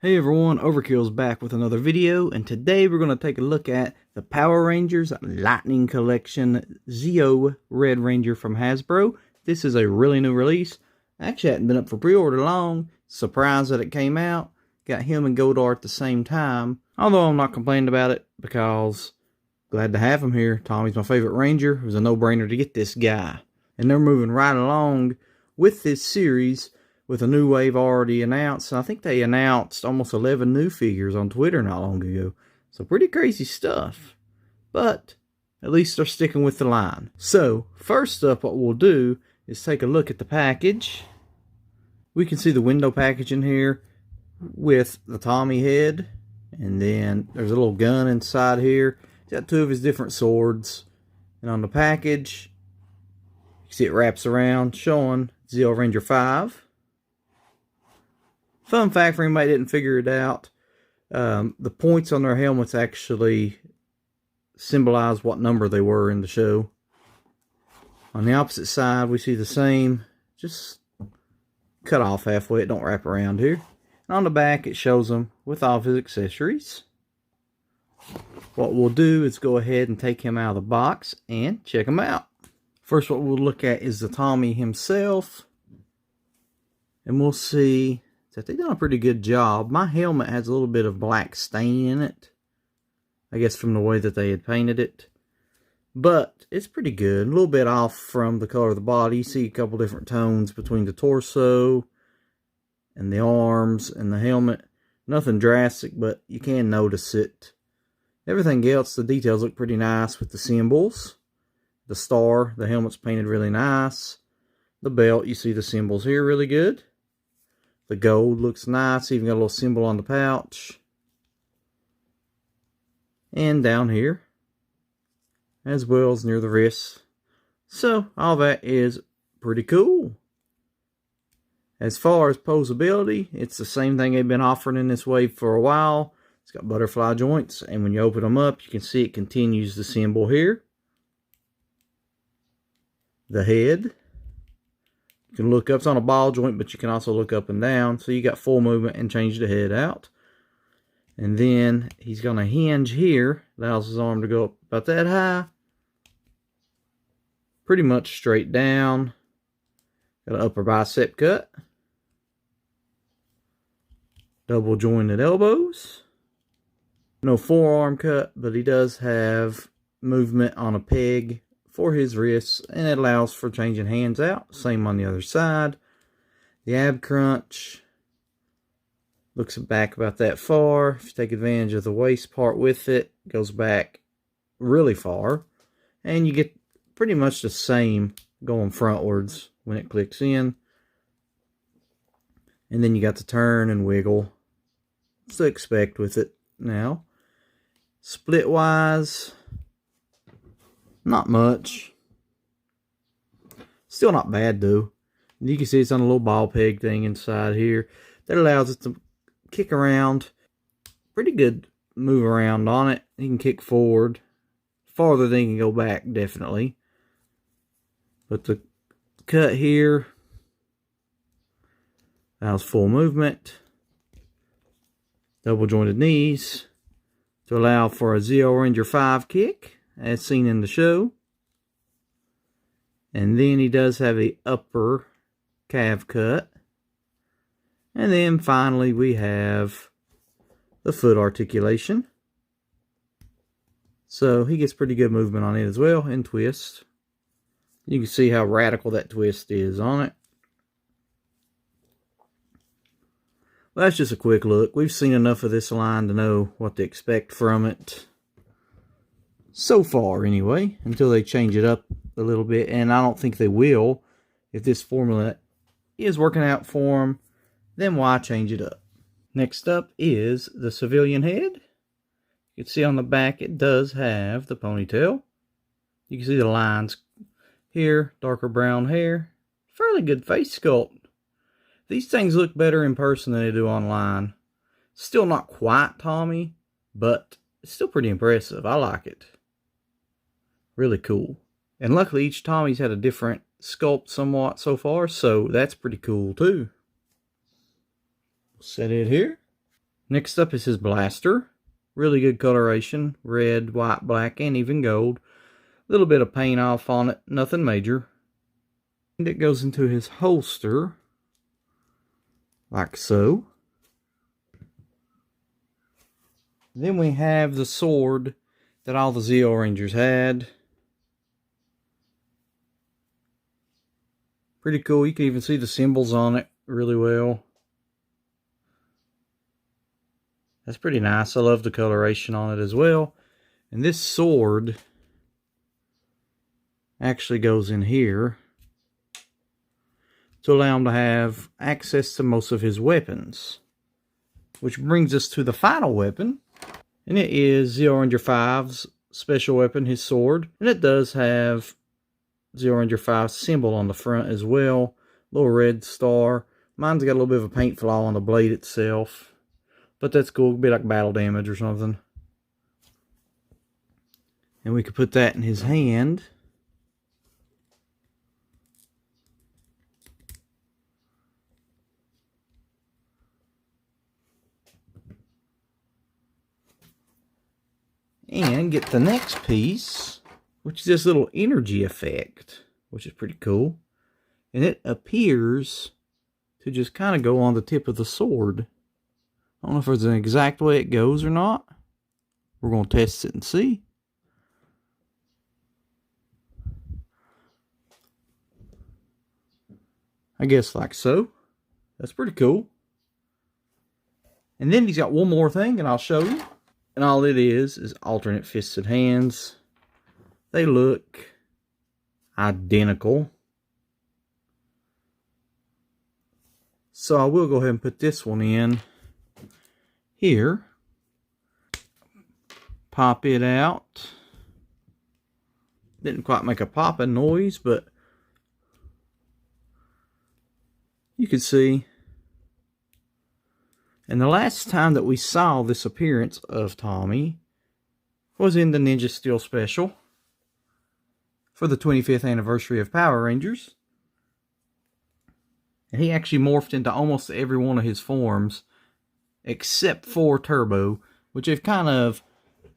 Hey everyone, Overkill's back with another video, and today we're going to take a look at the Power Rangers Lightning Collection Zeo Red Ranger from Hasbro. This is a really new release. Actually hadn't been up for pre-order long. Surprised that it came out. Got him and Godar at the same time. Although I'm not complaining about it because glad to have him here. Tommy's my favorite Ranger. It was a no-brainer to get this guy. And they're moving right along with this series with a new wave already announced. I think they announced almost 11 new figures on Twitter not long ago. So pretty crazy stuff. But at least they're sticking with the line. So first up, what we'll do is take a look at the package. We can see the window package in here with the Tommy head. And then there's a little gun inside here. He's got two of his different swords. And on the package, you see it wraps around showing Zeo Ranger 5. Fun fact for anybody that didn't figure it out, the points on their helmets actually symbolize what number they were in the show. On the opposite side, we see the same, just cut off halfway. It don't wrap around here. And on the back, it shows them with all of his accessories. What we'll do is go ahead and take him out of the box and check him out. First, what we'll look at is the Tommy himself. And we'll see that they've done a pretty good job. My helmet has a little bit of black stain in it, I guess from the way that they had painted it. But it's pretty good. A little bit off from the color of the body. You see a couple different tones between the torso and the arms and the helmet. Nothing drastic, but you can notice it. Everything else, the details look pretty nice with the symbols. The star, the helmet's painted really nice. The belt, you see the symbols here really good. The gold looks nice, even got a little symbol on the pouch. And down here, as well as near the wrist. So, all that is pretty cool. As far as poseability, it's the same thing they've been offering in this wave for a while. It's got butterfly joints, and when you open them up, you can see it continues the symbol here. The head. You can look up, it's on a ball joint, but you can also look up and down. So you got full movement and change the head out. And then he's going to hinge here. Allows his arm to go up about that high. Pretty much straight down. Got an upper bicep cut. Double jointed elbows. No forearm cut, but he does have movement on a peg for his wrists, and it allows for changing hands out. Same on the other side. The ab crunch looks back about that far. If you take advantage of the waist part with it, it goes back really far. And you get pretty much the same going frontwards when it clicks in. And then you got the turn and wiggle. What's to expect with it now. Split wise, not much. Still not bad though. You can see it's on a little ball peg thing inside here that allows it to kick around. Pretty good move around on it. You can kick forward farther than you can go back, definitely. But the cut here allows full movement. Double jointed knees to allow for a Zeo Ranger 5 kick, as seen in the show. And then he does have the upper calf cut. And then finally we have the foot articulation. So he gets pretty good movement on it as well, and twist. You can see how radical that twist is on it. Well, that's just a quick look. We've seen enough of this line to know what to expect from it. So far, anyway, until they change it up a little bit. And I don't think they will. If this formula is working out for them, then why change it up? Next up is the civilian head. You can see on the back it does have the ponytail. You can see the lines here, darker brown hair. Fairly good face sculpt. These things look better in person than they do online. Still not quite Tommy, but it's still pretty impressive. I like it. Really cool. And luckily each Tommy's had a different sculpt somewhat so far, so that's pretty cool too. Set it here. Next up is his blaster. Really good coloration. Red, white, black, and even gold. A little bit of paint off on it. Nothing major. And it goes into his holster. Like so. Then we have the sword that all the Zeo Rangers had. Pretty cool. You can even see the symbols on it really well. That's pretty nice. I love the coloration on it as well. And this sword actually goes in here to allow him to have access to most of his weapons. Which brings us to the final weapon. And it is Zeo Ranger 5's special weapon, his sword. And it does have Zeo Ranger 5's symbol on the front as well. Little red star. Mine's got a little bit of a paint flaw on the blade itself. But that's cool. It'd be like battle damage or something. And we could put that in his hand. And get the next piece, which is this little energy effect, which is pretty cool. And it appears to just kind of go on the tip of the sword. I don't know if there's an exact way it goes or not. We're going to test it and see. I guess like so. That's pretty cool. And then he's got one more thing, and I'll show you. And all it is alternate fisted hands. They look identical. So I will go ahead and put this one in here. Pop it out. Didn't quite make a popping noise, but you can see. And the last time that we saw this appearance of Tommy was in the Ninja Steel Special for the 25th anniversary of Power Rangers. And he actually morphed into almost every one of his forms except for Turbo, which they've kind of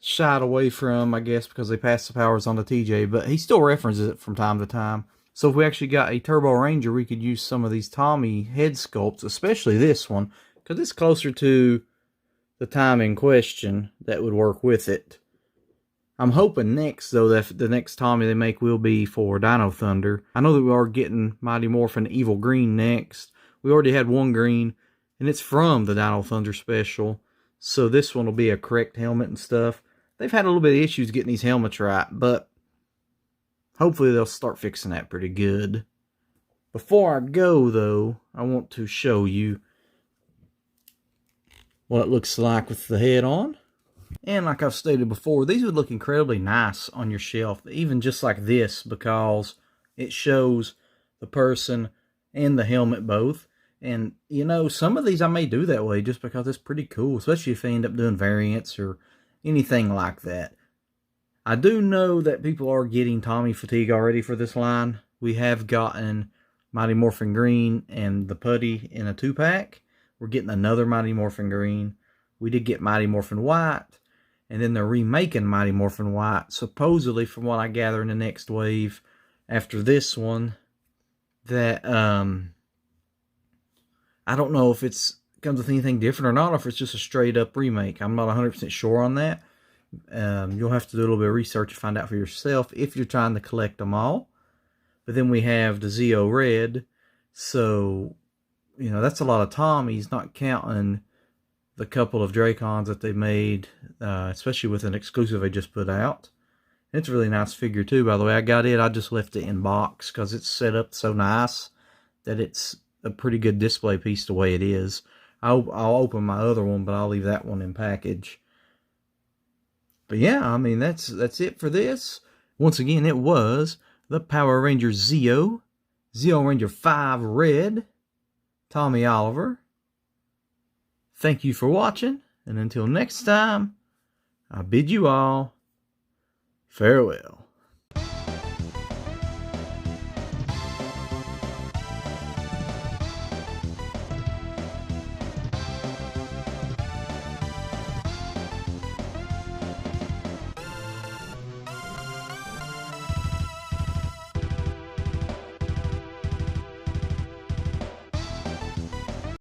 shied away from, I guess, because they passed the powers on to TJ, but he still references it from time to time. So if we actually got a Turbo Ranger, we could use some of these Tommy head sculpts, especially this one, because it's closer to the time in question that would work with it. I'm hoping next, though, that the next Tommy they make will be for Dino Thunder. I know that we are getting Mighty Morphin Evil Green next. We already had one green, and it's from the Dino Thunder special. So this one will be a correct helmet and stuff. They've had a little bit of issues getting these helmets right, but hopefully they'll start fixing that pretty good. Before I go, though, I want to show you what it looks like with the head on. And like I've stated before, these would look incredibly nice on your shelf, even just like this, because it shows the person and the helmet both. And, you know, some of these I may do that way just because it's pretty cool, especially if I end up doing variants or anything like that. I do know that people are getting Tommy fatigue already for this line. We have gotten Mighty Morphin Green and the Putty in a 2-pack. We're getting another Mighty Morphin Green. We did get Mighty Morphin White. And then they're remaking Mighty Morphin White. Supposedly, from what I gather in the next wave, after this one, that, I don't know if it's comes with anything different or not, or if it's just a straight up remake. I'm not 100% sure on that. You'll have to do a little bit of research to find out for yourself if you're trying to collect them all. But then we have the Zeo Red. So, you know, that's a lot of Tommies, not counting the couple of Dracons that they made, especially with an exclusive they just put out. It's a really nice figure too, by the way. I got it. I just left it in box because it's set up so nice that it's a pretty good display piece the way it is. I'll open my other one, but I'll leave that one in package. But yeah, I mean, that's it for this. Once again, it was the Power Rangers Zeo Ranger 5 Red, Tommy Oliver. Thank you for watching, and until next time, I bid you all farewell.